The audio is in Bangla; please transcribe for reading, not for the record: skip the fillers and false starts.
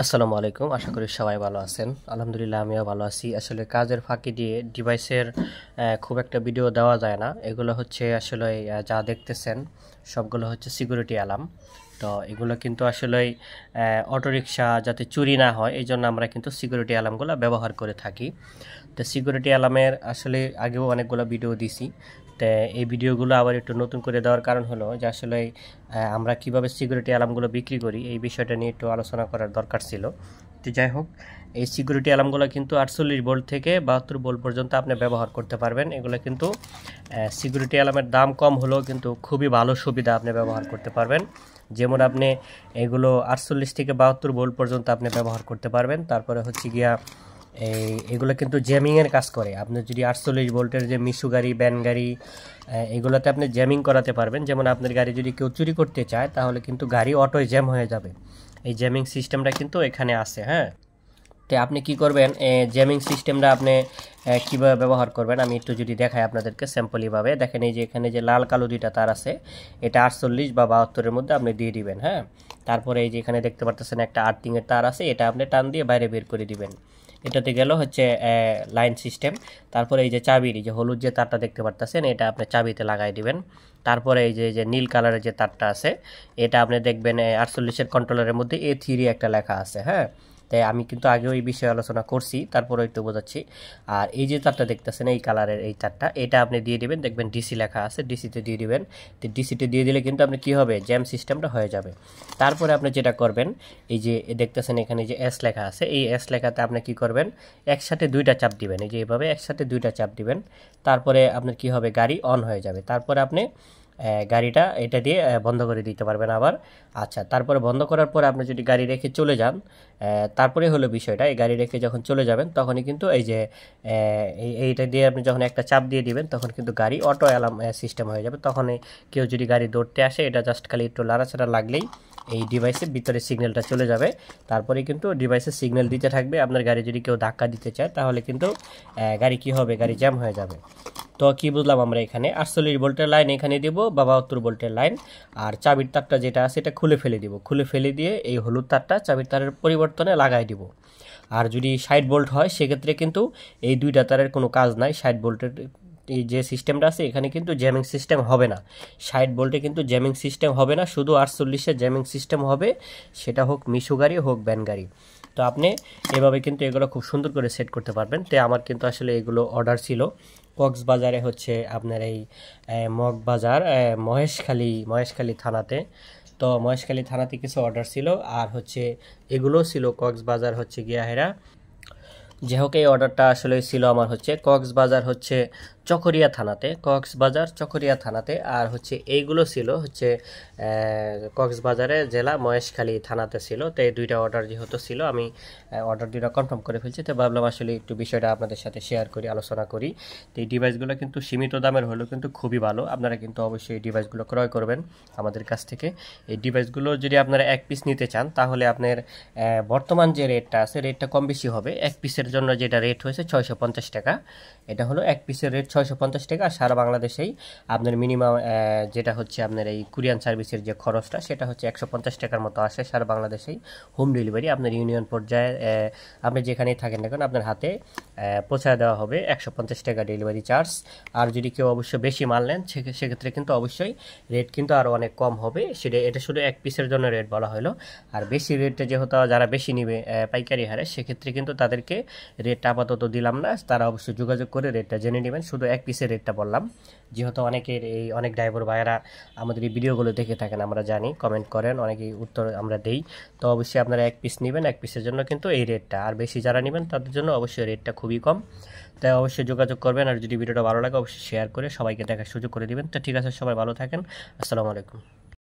আসসালামু আলাইকুম। আশা করি সবাই ভালো আছেন। আলহামদুলিল্লাহ আমিও ভালো আছি। আসলে কাজের ফাঁকি দিয়ে ডিভাইসের খুব একটা ভিডিও দেওয়া যায় না। এগুলো হচ্ছে আসলে যা দেখতেছেন সবগুলো হচ্ছে সিকিউরিটি অ্যালার্ম। তো এগুলো কিন্তু আসলেই অটোরিকশা যাতে চুরি না হয় এই জন্য আমরা কিন্তু সিকিউরিটি অ্যালার্মগুলো ব্যবহার করে থাকি। তো সিকিউরিটি অ্যালার্মের আসলে আগেও অনেকগুলো ভিডিও দিছি। তো এই ভিডিওগুলো আবার একটু নতুন করে দেওয়ার কারণ হলো যে আসলে আমরা কিভাবে সিকিউরিটি অ্যালার্মগুলো বিক্রি করি এই বিষয়টা নিয়ে একটু আলোচনা করার দরকার ছিল। তো যাই হোক, এই সিকিউরিটি অ্যালার্মগুলো কিন্তু 48 ভোল্ট থেকে 72 ভোল্ট পর্যন্ত আপনি ব্যবহার করতে পারবেন। এগুলো কিন্তু সিকিউরিটি অ্যালার্মের দাম কম হলেও কিন্তু খুবই ভালো সুবিধা আপনি ব্যবহার করতে পারবেন। যেমন আপনি এগুলো 48 থেকে 72 ভোল্ট পর্যন্ত আপনি ব্যবহার করতে পারবেন। তারপরে হচ্ছে গিয়া এগুলো কিন্তু জ্যামিংয়ের কাজ করে। আপনি যদি 48 ভোল্টের যে মিশু গাড়ি, ব্যান গাড়ি, এগুলোতে আপনি জ্যামিং করাতে পারবেন। যেমন আপনার গাড়ি যদি কেউ চুরি করতে চায় তাহলে কিন্তু গাড়ি অটোয় জ্যাম হয়ে যাবে। এই জ্যামিং সিস্টেমটা কিন্তু এখানে আছে। হ্যাঁ, তো আপনি কি করবেন, জ্যামিং সিস্টেমটা আপনি কীভাবে ব্যবহার করবেন আমি একটু যদি দেখাই আপনাদেরকে স্যাম্পলিভাবে। দেখেন এই যে এখানে যে লাল কালো দুইটা তার আছে, এটা 48 বা 72-এর মধ্যে আপনি দিয়ে দিবেন। হ্যাঁ, তারপরে এই যে এখানে দেখতে পারতেছেন একটা আর্থিংয়ের তার আছে, এটা আপনি টান দিয়ে বাইরে বের করে দিবেন। এটাতে গেল হচ্ছে লাইন সিস্টেম। তারপরে এই যে চাবির এই যে হলুদ যে তারটা দেখতে পারতেছেন, এটা আপনি চাবিতে লাগাই দিবেন। তারপরে এই যে নীল কালারের যে তারটা আছে, এটা আপনি দেখবেন 48-এর কন্ট্রোলারের মধ্যে A3 একটা লেখা আছে। হ্যাঁ, তাই আমি কিন্তু আগেও এই বিষয়ে আলোচনা করছি, তারপরে একটু বোঝাচ্ছি। আর এই যে তারটা দেখতেছেন এই কালারের এই তারটা, এটা আপনি দিয়ে দিবেন। দেখবেন ডিসি লেখা আছে, ডিসিতে দিয়ে দিবেন। তো ডিসিতে দিয়ে দিলে কিন্তু আপনি কি হবে, জ্যাম সিস্টেমটা হয়ে যাবে। তারপরে আপনি যেটা করবেন, এই যে দেখতেছেন এখানে যে এস লেখা আছে, এই এস লেখাতে আপনি কি করবেন, একসাথে দুইটা চাপ দিবেন। এই যে এইভাবে একসাথে দুইটা চাপ দিবেন। তারপরে আপনার কি হবে, গাড়ি অন হয়ে যাবে। তারপরে আপনি গাড়িটা এটা দিয়ে বন্ধ করে দিতে পারবেন আবার। আচ্ছা, তারপরে বন্ধ করার পরে আপনি যদি গাড়ি রেখে চলে যান, তারপরে হলো বিষয়টা, এই গাড়ি রেখে যখন চলে যাবেন তখনই কিন্তু এই যে এইটা দিয়ে আপনি যখন একটা চাপ দিয়ে দিবেন তখন কিন্তু গাড়ি অটো অ্যালার্ম সিস্টেম হয়ে যাবে। তখন কেউ যদি গাড়ি দৌড়তে আসে, এটা জাস্ট খালি একটু লাড়াচাড়া লাগলেই এই ডিভাইসের ভিতরে সিগন্যালটা চলে যাবে। তারপরে কিন্তু ডিভাইসের সিগন্যাল দিতে থাকবে। আপনার গাড়ি যদি কেউ ধাক্কা দিতে চায় তাহলে কিন্তু গাড়ি কি হবে, গাড়ি জ্যাম হয়ে যাবে। তো কি বুঝলাম আমরা, এখানে 48 ভোল্টের লাইন এখানে দিব বা 72 ভোল্টের লাইন, আর চাবির তারটা যেটা আছে এটা খুলে ফেলে দিব। খুলে ফেলে দিয়ে এই হলুদ তারটা চাবির তারের পরিবর্তনে লাগাই দিব। আর যদি 60 ভোল্ট হয় সেক্ষেত্রে কিন্তু এই দুইটা তারের কোনো কাজ নাই। 60 ভোল্টের এই যে সিস্টেমটা আছে এখানে কিন্তু জ্যামিং সিস্টেম হবে না। 60 ভোল্টে কিন্তু জ্যামিং সিস্টেম হবে না, শুধু 48-এ জ্যামিং সিস্টেম হবে। সেটা হোক মিশু গাড়ি হোক ব্যান গাড়ি। তো আপনি এভাবে কিন্তু এগুলো খুব সুন্দর করে সেট করতে পারবেন। তো আমার কিন্তু আসলে এগুলো অর্ডার ছিল কক্সবাজারে, হচ্ছে আপনার এই মগবাজার মহেশখালী থানাতে। তো মহেশখালী থানাতে কিছু অর্ডার ছিল, আর হচ্ছে এগুলো ছিল কক্সবাজার হচ্ছে গিয়াহেরা। যাই হোক, এই অর্ডারটা আসলে ছিল আমার হচ্ছে কক্সবাজার হচ্ছে কক্সবাজার চকরিয়া থানাতে, আর হচ্ছে এইগুলো ছিল হচ্ছে কক্সবাজারে জেলা মহেশখালী থানাতে ছিল। তো এই দুইটা অর্ডার যেহেতু ছিল, আমি অর্ডার দুইটা কনফার্ম করে ফেলছি। তো ভাবলাম আসলে একটু বিষয়টা আপনাদের সাথে শেয়ার করি, আলোচনা করি। তো এই ডিভাইসগুলো কিন্তু সীমিত দামের হলেও কিন্তু খুবই ভালো। আপনারা কিন্তু অবশ্যই এই ডিভাইসগুলো ক্রয় করবেন আমাদের কাছ থেকে। এই ডিভাইসগুলো যদি আপনারা এক পিস নিতে চান তাহলে আপনার বর্তমান যে রেটটা আছে, রেটটা কম বেশি হবে। এক পিসের জন্য যেটা রেট হয়েছে 650 টাকা, এটা হলো এক পিসের রেট 650 টাকা। সারা বাংলাদেশেই আপনার মিনিমাম যেটা হচ্ছে আপনার এই কুরিয়ান সার্ভিসের যে খরচটা, সেটা হচ্ছে 150 টাকার মতো আসে সারা বাংলাদেশেই। হোম ডেলিভারি আপনার ইউনিয়ন পর্যায়ে আপনি যেখানেই থাকেন না কেন আপনার হাতে পৌঁছায় দেওয়া হবে 150 টাকা ডেলিভারি চার্জ। আর যদি কেউ অবশ্য বেশি মাল নেন সেক্ষেত্রে কিন্তু অবশ্যই রেট কিন্তু আরও অনেক কম হবে। এটা শুধু এক পিসের জন্য রেট বলা হলো। আর বেশি রেটটা যেহেতু যারা বেশি নিবে পাইকারি হারে, সেক্ষেত্রে কিন্তু তাদেরকে রেটটা আপাতত দিলাম না। তারা অবশ্যই যোগাযোগ করে রেটটা জেনে নেবেন। শুধু এক পিসের রেটটা বললাম, যেহেতু অনেক ড্রাইভার ভাইয়েরা আমাদের এই ভিডিওগুলো দেখে থাকেন, আমরা জানি, কমেন্ট করেন, অনেকেই উত্তর আমরা দেই। তো অবশ্যই আপনারা এক পিস নেবেন, এক পিসের জন্য কিন্তু এই রেটটা। আর বেশি যারা নেবেন তাদের জন্য অবশ্যই রেটটা খুবই কম। তাই অবশ্যই যোগাযোগ করবেন। আর যদি ভিডিওটা ভালো লাগে অবশ্যই শেয়ার করে সবাইকে দেখার সুযোগ করে দিবেন। তো ঠিক আছে, সবাই ভালো থাকেন। আসসালামু আলাইকুম।